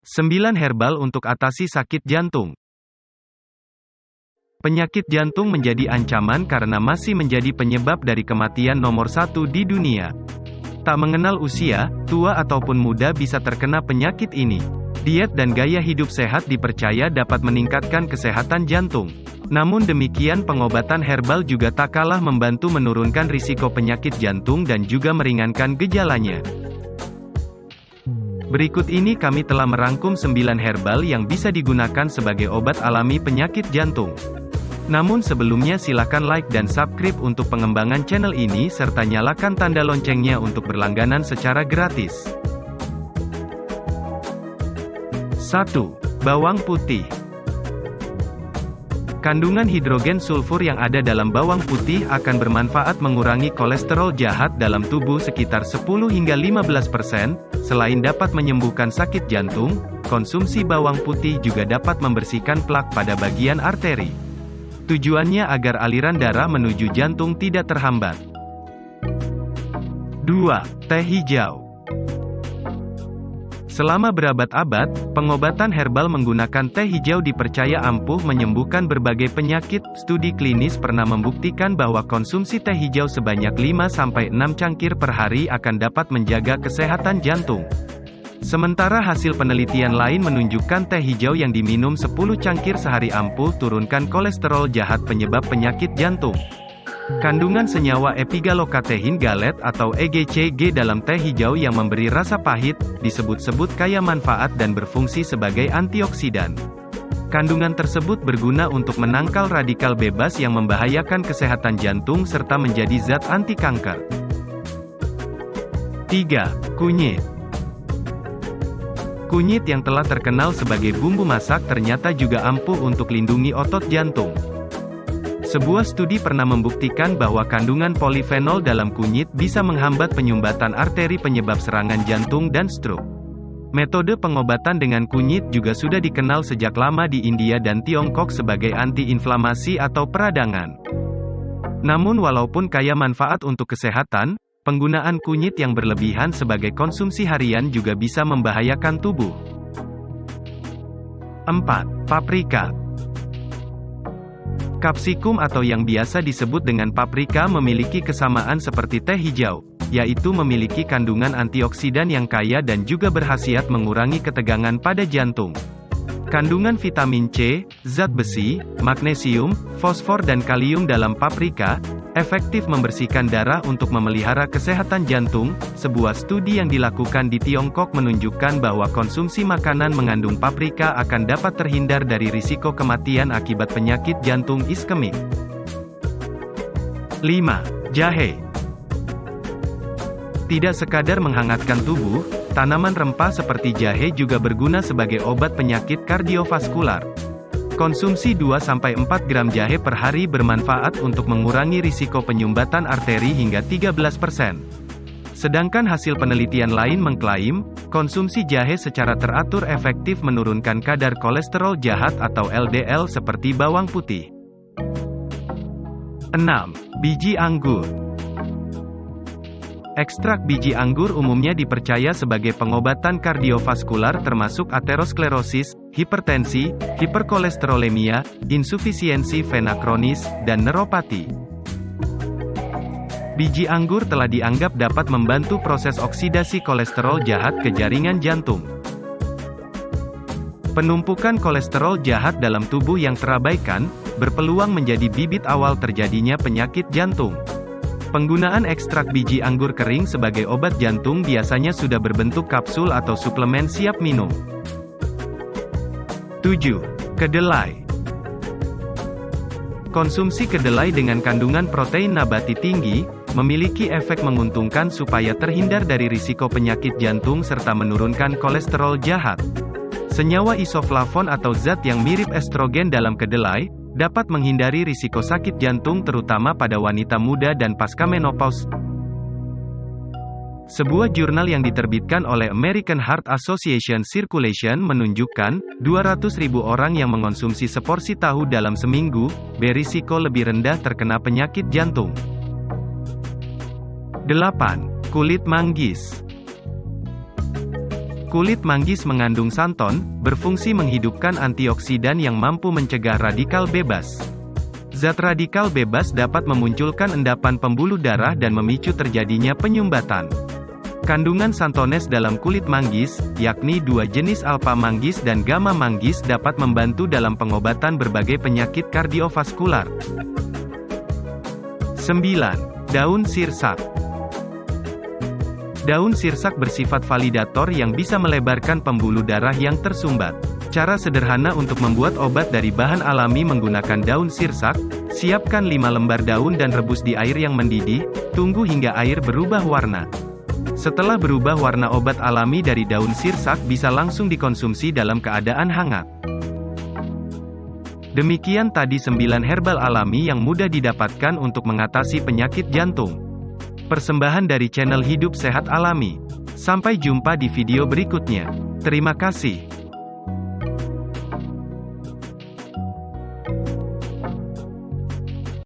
9 herbal untuk atasi sakit jantung. Penyakit jantung menjadi ancaman karena masih menjadi penyebab dari kematian nomor 1 di dunia. Tak mengenal usia, tua ataupun muda bisa terkena penyakit ini. Diet dan gaya hidup sehat dipercaya dapat meningkatkan kesehatan jantung. Namun demikian pengobatan herbal juga tak kalah membantu menurunkan risiko penyakit jantung dan juga meringankan gejalanya. Berikut ini kami telah merangkum 9 herbal yang bisa digunakan sebagai obat alami penyakit jantung. Namun sebelumnya silakan like dan subscribe untuk pengembangan channel ini serta nyalakan tanda loncengnya untuk berlangganan secara gratis. 1. Bawang putih. Kandungan hidrogen sulfur yang ada dalam bawang putih akan bermanfaat mengurangi kolesterol jahat dalam tubuh sekitar 10 hingga 15%. Selain dapat menyembuhkan sakit jantung, konsumsi bawang putih juga dapat membersihkan plak pada bagian arteri. Tujuannya agar aliran darah menuju jantung tidak terhambat. 2. Teh hijau. Selama berabad-abad, pengobatan herbal menggunakan teh hijau dipercaya ampuh menyembuhkan berbagai penyakit. Studi klinis pernah membuktikan bahwa konsumsi teh hijau sebanyak 5-6 cangkir per hari akan dapat menjaga kesehatan jantung. Sementara hasil penelitian lain menunjukkan teh hijau yang diminum 10 cangkir sehari ampuh turunkan kolesterol jahat penyebab penyakit jantung. Kandungan senyawa epigalokatein galet atau EGCG dalam teh hijau yang memberi rasa pahit, disebut-sebut kaya manfaat dan berfungsi sebagai antioksidan. Kandungan tersebut berguna untuk menangkal radikal bebas yang membahayakan kesehatan jantung serta menjadi zat anti kanker. 3. Kunyit. Kunyit yang telah terkenal sebagai bumbu masak ternyata juga ampuh untuk lindungi otot jantung. Sebuah studi pernah membuktikan bahwa kandungan polifenol dalam kunyit bisa menghambat penyumbatan arteri penyebab serangan jantung dan stroke. Metode pengobatan dengan kunyit juga sudah dikenal sejak lama di India dan Tiongkok sebagai anti-inflamasi atau peradangan. Namun walaupun kaya manfaat untuk kesehatan, penggunaan kunyit yang berlebihan sebagai konsumsi harian juga bisa membahayakan tubuh. 4. Paprika. Kapsikum atau yang biasa disebut dengan paprika memiliki kesamaan seperti teh hijau, yaitu memiliki kandungan antioksidan yang kaya dan juga berkhasiat mengurangi ketegangan pada jantung. Kandungan vitamin C, zat besi, magnesium, fosfor dan kalium dalam paprika efektif membersihkan darah untuk memelihara kesehatan jantung. Sebuah studi yang dilakukan di Tiongkok menunjukkan bahwa konsumsi makanan mengandung paprika akan dapat terhindar dari risiko kematian akibat penyakit jantung iskemik. 5. Jahe. Tidak sekadar menghangatkan tubuh, tanaman rempah seperti jahe juga berguna sebagai obat penyakit kardiovaskular. Konsumsi 2-4 gram jahe per hari bermanfaat untuk mengurangi risiko penyumbatan arteri hingga 13%. Sedangkan hasil penelitian lain mengklaim, konsumsi jahe secara teratur efektif menurunkan kadar kolesterol jahat atau LDL seperti bawang putih. 6. Biji anggur. Ekstrak biji anggur umumnya dipercaya sebagai pengobatan kardiovaskular termasuk aterosklerosis, hipertensi, hiperkolesterolemia, insufisiensi vena kronis, dan neuropati. Biji anggur telah dianggap dapat membantu proses oksidasi kolesterol jahat ke jaringan jantung. Penumpukan kolesterol jahat dalam tubuh yang terabaikan, berpeluang menjadi bibit awal terjadinya penyakit jantung. Penggunaan ekstrak biji anggur kering sebagai obat jantung biasanya sudah berbentuk kapsul atau suplemen siap minum. 7. Kedelai. Konsumsi kedelai dengan kandungan protein nabati tinggi, memiliki efek menguntungkan supaya terhindar dari risiko penyakit jantung serta menurunkan kolesterol jahat. Senyawa isoflavon atau zat yang mirip estrogen dalam kedelai, dapat menghindari risiko sakit jantung terutama pada wanita muda dan pasca menopause. Sebuah jurnal yang diterbitkan oleh American Heart Association Circulation menunjukkan, 200.000 orang yang mengonsumsi seporsi tahu dalam seminggu, berisiko lebih rendah terkena penyakit jantung. 8. Kulit manggis. Kulit manggis mengandung santon, berfungsi menghidupkan antioksidan yang mampu mencegah radikal bebas. Zat radikal bebas dapat memunculkan endapan pembuluh darah dan memicu terjadinya penyumbatan. Kandungan santones dalam kulit manggis, yakni dua jenis alpha manggis dan gamma manggis dapat membantu dalam pengobatan berbagai penyakit kardiovaskular. 9. Daun sirsak. Daun sirsak bersifat validator yang bisa melebarkan pembuluh darah yang tersumbat. Cara sederhana untuk membuat obat dari bahan alami menggunakan daun sirsak: siapkan 5 lembar daun dan rebus di air yang mendidih, tunggu hingga air berubah warna. Setelah berubah warna, obat alami dari daun sirsak bisa langsung dikonsumsi dalam keadaan hangat. Demikian tadi 9 herbal alami yang mudah didapatkan untuk mengatasi penyakit jantung. Persembahan dari channel Hidup Sehat Alami. Sampai jumpa di video berikutnya. Terima kasih.